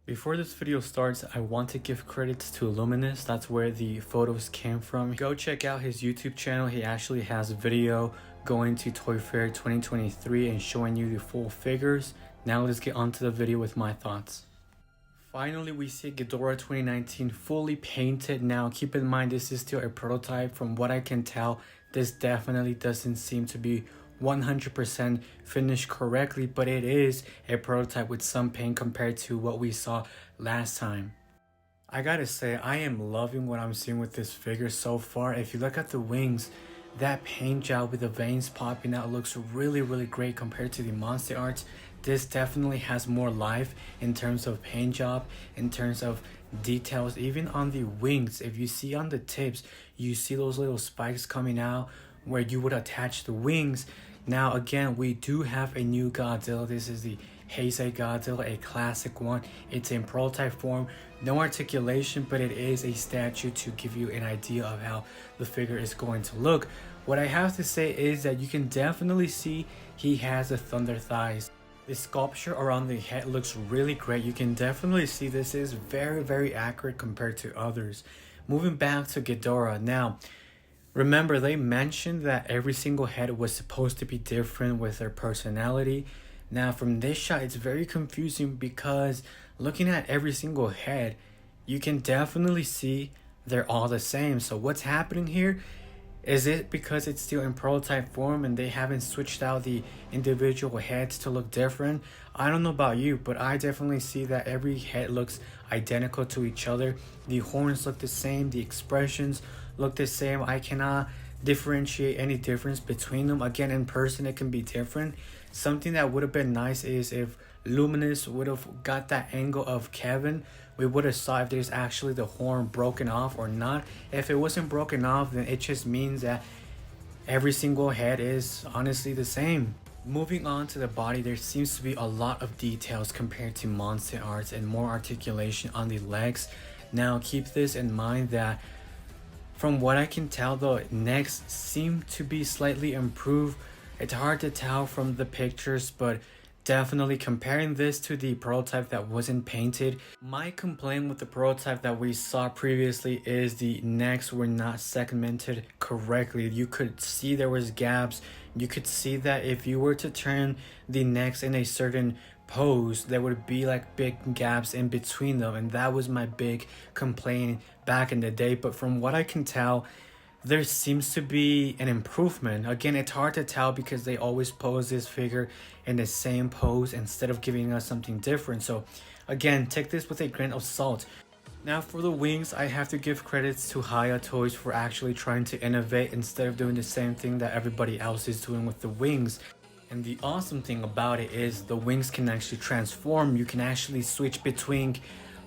Before this video starts, I want to give credits to Luminous. That's where the photos came from. Go check out his YouTube channel. He actually has a video going to Toy Fair 2023 and showing you the full figures. Now let's get on to the video with my thoughts. Finally, we see Ghidorah 2019 fully painted. Now keep in mind this is still a prototype. From what I can tell, this definitely doesn't seem to be 100% finished correctly, but it is a prototype with some paint compared to what we saw last time. I gotta say, I am loving what I'm seeing with this figure so far. If you look at the wings, that paint job with the veins popping out looks really great compared to the monster arts. This definitely has more life in terms of paint job, in terms of details, even on the wings. If you see on the tips, you see those little spikes coming out where you would attach the wings. Now again, we do have a new Godzilla. This is the Hiya Godzilla, a classic one. It's in prototype form, no articulation, but it is a statue to give you an idea of how the figure is going to look. What I have to say is that you can definitely see he has the thunder thighs. The sculpture around the head looks really great. You can definitely see this is very accurate compared to others. Moving back to Ghidorah now. Remember, they mentioned that every single head was supposed to be different with their personality. Now, from this shot, it's very confusing because looking at every single head, you can definitely see they're all the same. So what's happening here? Is it because it's still in prototype form and they haven't switched out the individual heads to look different? I don't know about you, but I definitely see that every head looks identical to each other. The horns look the same, the expressions look the same. I cannot differentiate any difference between them. Again, in person it can be different. Something that would have been nice is if Luminous would have got that angle of Kevin. We would have saw if there's actually the horn broken off or not. If it wasn't broken off, then it just means that every single head is honestly the same. Moving on to the body, there seems to be a lot of details compared to monster arts and more articulation on the legs. Now keep this in mind that from what I can tell, the necks seem to be slightly improved. It's hard to tell from the pictures, but definitely comparing this to the prototype that wasn't painted. My complaint with the prototype that we saw previously is the necks were not segmented correctly. You could see there was gaps. You could see that if you were to turn the necks in a certain pose, there would be like big gaps in between them, and that was my big complaint back in the day. But from what I can tell, there seems to be an improvement. Again, it's hard to tell because they always pose this figure in the same pose instead of giving us something different. So again, take this with a grain of salt. Now for the wings, I have to give credits to Hiya Toys for actually trying to innovate instead of doing the same thing that everybody else is doing with the wings. And the awesome thing about it is the wings can actually transform. You can actually switch between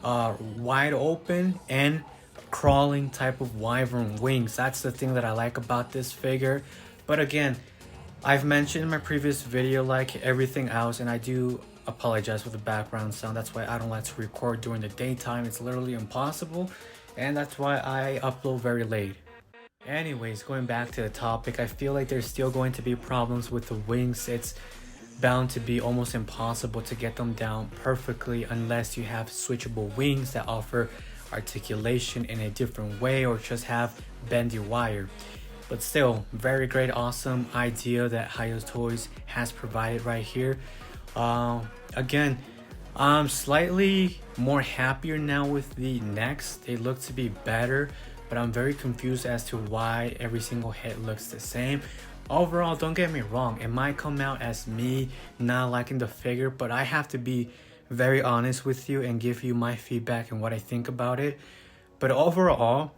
wide open and crawling type of wyvern wings. That's the thing that I like about this figure. But again, I've mentioned in my previous video, like everything else, and I do apologize for the background sound. That's why I don't like to record during the daytime. It's literally impossible, and that's why I upload very late. Anyways, going back to the topic, I feel like there's still going to be problems with the wings. It's bound to be almost impossible to get them down perfectly unless you have switchable wings that offer articulation in a different way or just have bendy wire. But still, very great, awesome idea that Hiya Toys has provided right here. Again, I'm slightly more happier now with the necks. They look to be better, but I'm very confused as to why every single head looks the same. Overall, don't get me wrong, it might come out as me not liking the figure, but I have to be very honest with you and give you my feedback and what I think about it. But overall,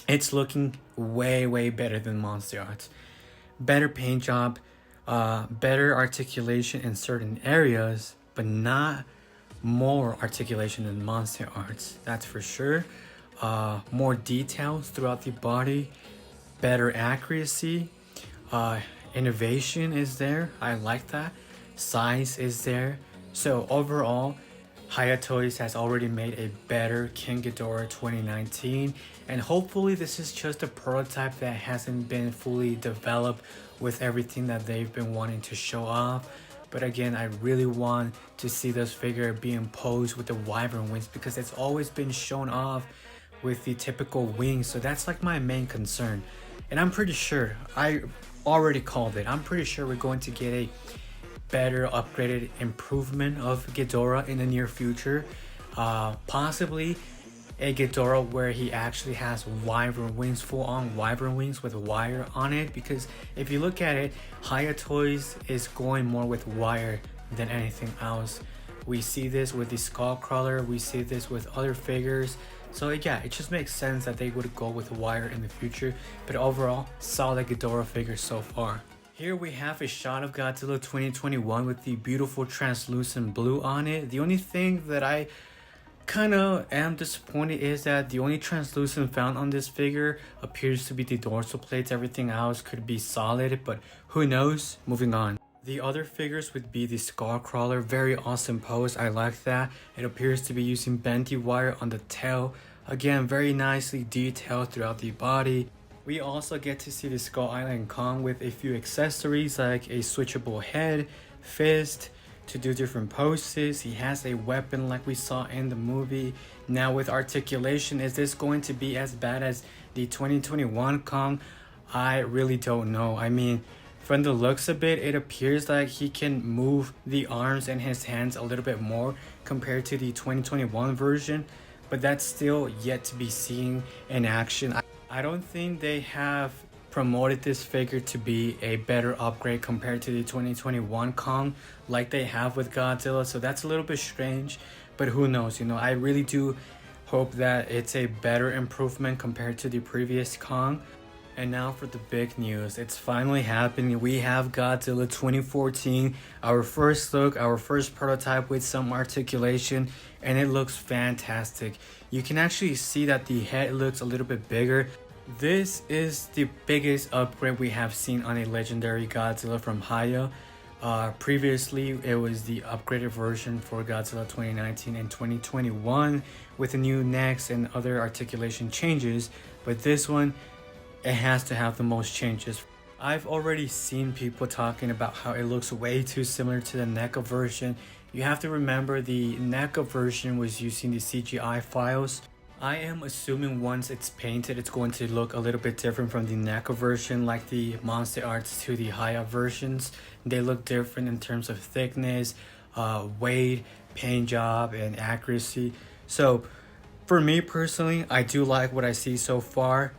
it's looking way better than monster arts. Better paint job, better articulation in certain areas, but not more articulation than monster arts, that's for sure. More details throughout the body, better accuracy, innovation is there. I like that. Size is there. So overall, Hiya Toys has already made a better King Ghidorah 2019, and hopefully this is just a prototype that hasn't been fully developed with everything that they've been wanting to show off. But again, I really want to see this figure being posed with the wyvern wings, because it's always been shown off with the typical wings. So that's like my main concern. And I'm pretty sure, I already called it, I'm pretty sure we're going to get a better upgraded improvement of Ghidorah in the near future. Possibly a Ghidorah where he actually has wyvern wings, full on wyvern wings with wire on it, because if you look at it, Hiya Toys is going more with wire than anything else. We see this with the Skullcrawler, we see this with other figures. So yeah, it just makes sense that they would go with wire in the future. But overall, solid Ghidorah figure so far. Here we have a shot of Godzilla 2021 with the beautiful translucent blue on it. The only thing that I kind of am disappointed is that the only translucent found on this figure appears to be the dorsal plates. Everything else could be solid, but who knows? Moving on. The other figures would be the Skullcrawler. Very awesome pose, I like that. It appears to be using bendy wire on the tail. Again, very nicely detailed throughout the body. We also get to see the Skull Island Kong with a few accessories like a switchable head, fist, to do different poses. He has a weapon like we saw in the movie. Now with articulation, is this going to be as bad as the 2021 Kong? I really don't know. I mean, from the looks of it, it appears like he can move the arms and his hands a little bit more compared to the 2021 version, but that's still yet to be seen in action. I don't think they have promoted this figure to be a better upgrade compared to the 2021 Kong like they have with Godzilla, so that's a little bit strange, but who knows, you know. I really do hope that it's a better improvement compared to the previous Kong. And now for the big news. It's finally happening. We have Godzilla 2014, our first look, our first prototype with some articulation, and it looks fantastic. You can actually see that the head looks a little bit bigger. This is the biggest upgrade we have seen on a legendary Godzilla from Hiya. Previously, it was the upgraded version for Godzilla 2019 and 2021 with the new necks and other articulation changes, but this one, it has to have the most changes. I've already seen people talking about how it looks way too similar to the NECA version. You have to remember the NECA version was using the CGI files. I am assuming once it's painted, it's going to look a little bit different from the NECA version, like the Monster Arts to the Hiya versions. They look different in terms of thickness, weight, paint job, and accuracy. So for me personally, I do like what I see so far.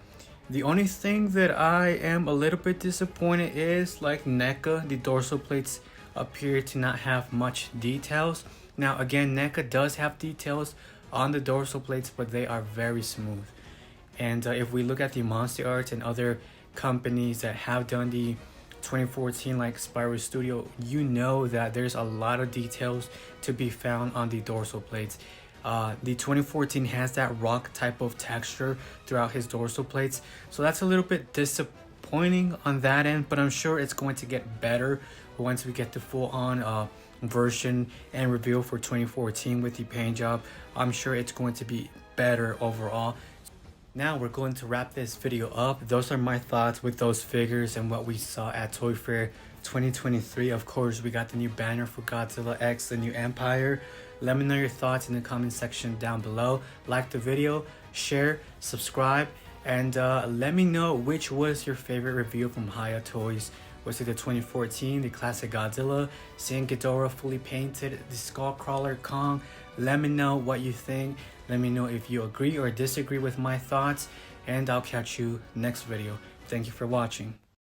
The only thing that I am a little bit disappointed is, like NECA, the dorsal plates appear to not have much details. Now again, NECA does have details on the dorsal plates, but they are very smooth. And if we look at the Monster Arts and other companies that have done the 2014 like Spyro Studio, you know that there's a lot of details to be found on the dorsal plates. The 2014 has that rock type of texture throughout his dorsal plates, so that's a little bit disappointing on that end, but I'm sure it's going to get better once we get the full-on version and reveal for 2014 with the paint job. I'm sure it's going to be better overall. Now we're going to wrap this video up. Those are my thoughts with those figures and what we saw at Toy Fair 2023. Of course, we got the new banner for Godzilla X, the new Empire. Let me know your thoughts in the comment section down below. Like the video, share, subscribe, and let me know which was your favorite review from Hiya Toys. Was it the 2014, the Classic Godzilla, seeing Ghidorah fully painted, the Skullcrawler Kong? Let me know what you think. Let me know if you agree or disagree with my thoughts, and I'll catch you next video. Thank you for watching.